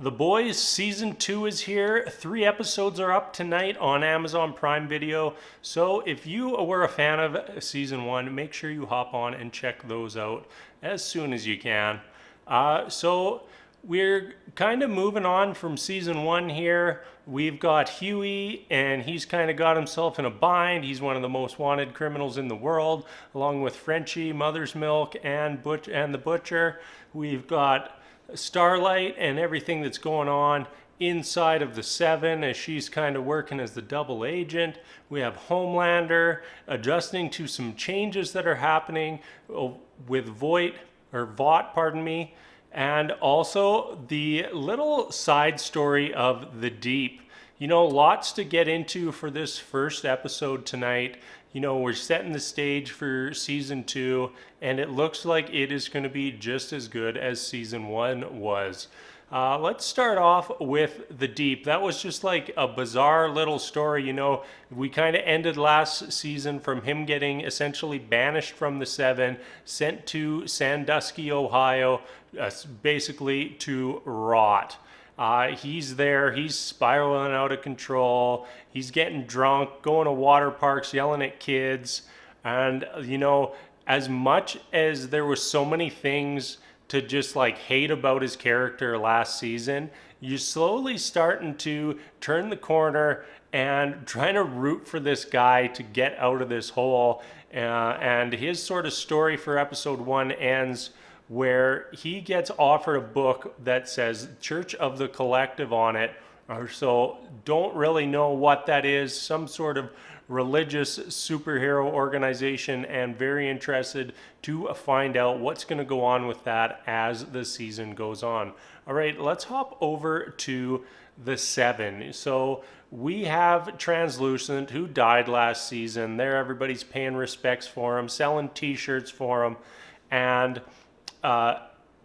The Boys Season 2 is here. 3 episodes are up tonight on Amazon Prime Video. So if you were a fan of Season 1, make sure you hop on and check those out as soon as you can. So we're kind of moving on from Season 1 here. We've got Huey, and he's kind of got himself in a bind. He's one of the most wanted criminals in the world, along with Frenchie, Mother's Milk, and the Butcher. We've got Starlight and everything that's going on inside of the Seven as she's kind of working as the double agent. We have Homelander adjusting to some changes that are happening with Vought, and also the little side story of the Deep. You know, lots to get into for this first episode tonight. You know, we're setting the stage for Season 2, and it looks like it is going to be just as good as Season 1 was. Let's start off with the Deep. That was just like a bizarre little story. You know, we kind of ended last season from him getting essentially banished from the Seven, sent to Sandusky, Ohio, basically to rot. He's there, he's spiraling out of control, he's getting drunk, going to water parks, yelling at kids. And, you know, as much as there was so many things to just like hate about his character last season, you're slowly starting to turn the corner and trying to root for this guy to get out of this hole. And his sort of story for episode 1 ends where he gets offered a book that says Church of the Collective on it. So don't really know what that is, some sort of religious superhero organization, and very interested to find out what's going to go on with that as the season goes on. All right, let's hop over to the Seven. So we have Translucent, who died last season. There, everybody's paying respects for him, selling t-shirts for him, and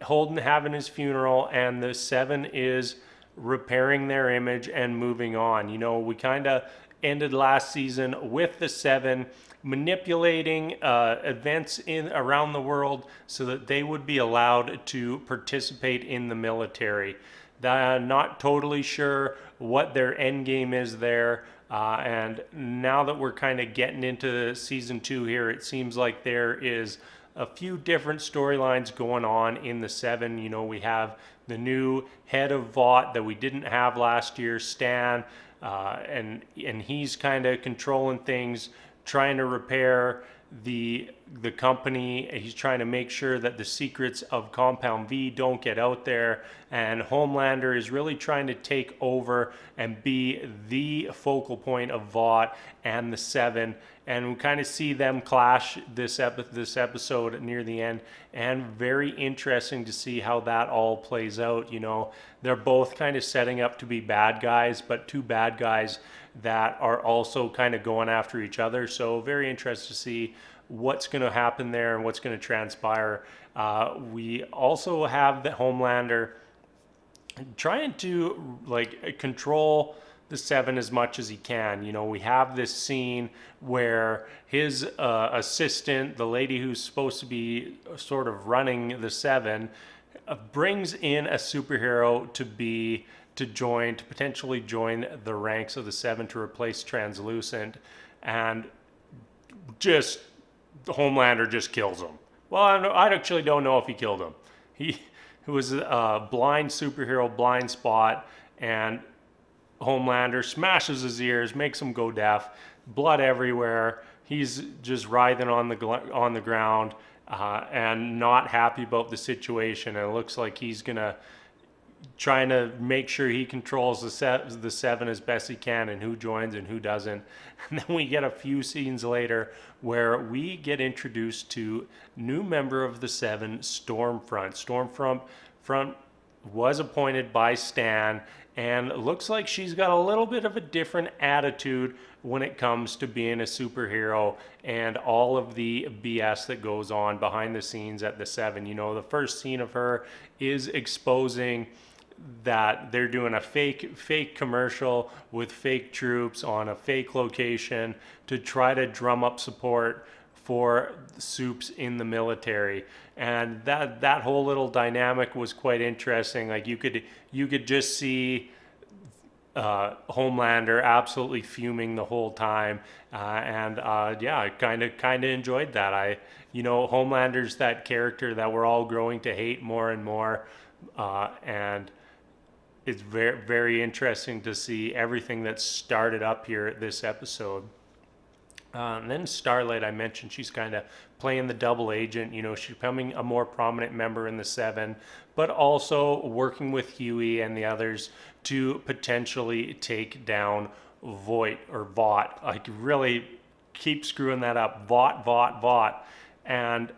Holden having his funeral, and the Seven is repairing their image and moving on. You know, we kind of ended last season with the Seven manipulating events around the world so that they would be allowed to participate in the military. Not totally sure what their end game is there. And now that we're kind of getting into season 2 here, it seems like there is a few different storylines going on in the Seven. You know, we have the new head of Vought that we didn't have last year, Stan, and he's kind of controlling things, trying to repair the company. He's trying to make sure that the secrets of Compound V don't get out there, and Homelander is really trying to take over and be the focal point of Vought and the Seven. And we kind of see them clash this episode near the end, and very interesting to see how that all plays out. You know, they're both kind of setting up to be bad guys, but two bad guys that are also kind of going after each other. So very interested to see what's going to happen there and what's going to transpire. We also have the Homelander trying to like control the Seven as much as he can. You know, we have this scene where his assistant, the lady who's supposed to be sort of running the Seven, brings in a superhero to potentially join the ranks of the Seven to replace Translucent, and just Homelander just kills him. Well, I actually don't know if he killed him. He was a blind superhero, blind spot, and Homelander smashes his ears, makes him go deaf, blood everywhere. He's just writhing on the ground and not happy about the situation. And it looks like he's trying to make sure he controls the Seven as best he can, and who joins and who doesn't. And then we get a few scenes later where we get introduced to new member of the Seven, Stormfront. Stormfront was appointed by Stan, and it looks like she's got a little bit of a different attitude when it comes to being a superhero and all of the BS that goes on behind the scenes at the Seven. You know, the first scene of her is exposing that they're doing a fake commercial with fake troops on a fake location to try to drum up support for Soups in the military. And that whole little dynamic was quite interesting. Like you could just see Homelander absolutely fuming the whole time, yeah, I kind of enjoyed that. Homelander's that character that we're all growing to hate more and more, and it's very very interesting to see everything that started up here this episode. And then Starlight, I mentioned, she's kind of playing the double agent. She's becoming a more prominent member in the Seven, but also working with Huey and the others to potentially take down Vought. I really keep screwing that up. Vought. And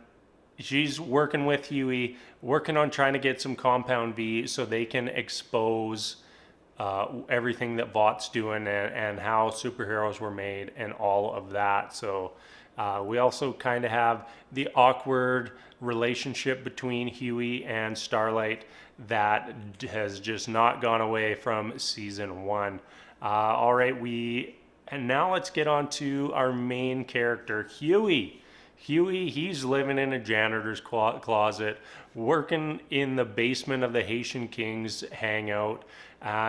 she's working with Huey, working on trying to get some Compound V so they can expose everything that Vought's doing and how superheroes were made and all of that. So we also kind of have the awkward relationship between Huey and Starlight that has just not gone away from season 1. All right, and now let's get on to our main character, Huey. Huey, he's living in a janitor's closet, working in the basement of the Haitian King's hangout.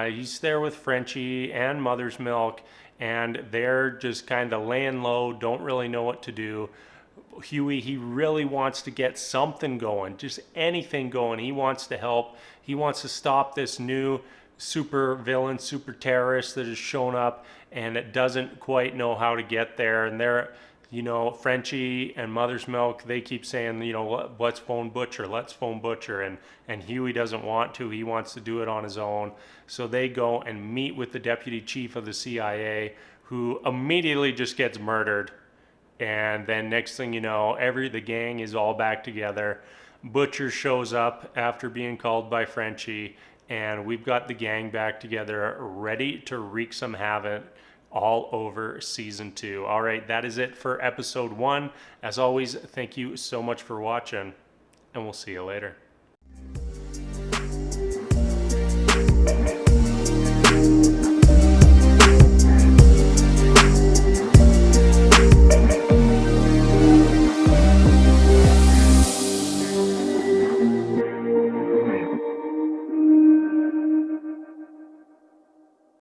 He's there with Frenchie and Mother's Milk, and they're just kind of laying low, don't really know what to do. Huey, he really wants to get something going, just anything going. He wants to help. He wants to stop this new super villain, super terrorist that has shown up, and it doesn't quite know how to get there. And they're, Frenchie and Mother's Milk, they keep saying, let's phone Butcher. And Huey doesn't want to. He wants to do it on his own. So they go and meet with the deputy chief of the CIA, who immediately just gets murdered. And then next thing you know, the gang is all back together. Butcher shows up after being called by Frenchie, and we've got the gang back together, ready to wreak some havoc all over season 2. All right, that is it for episode 1. As always, thank you so much for watching, and we'll see you later.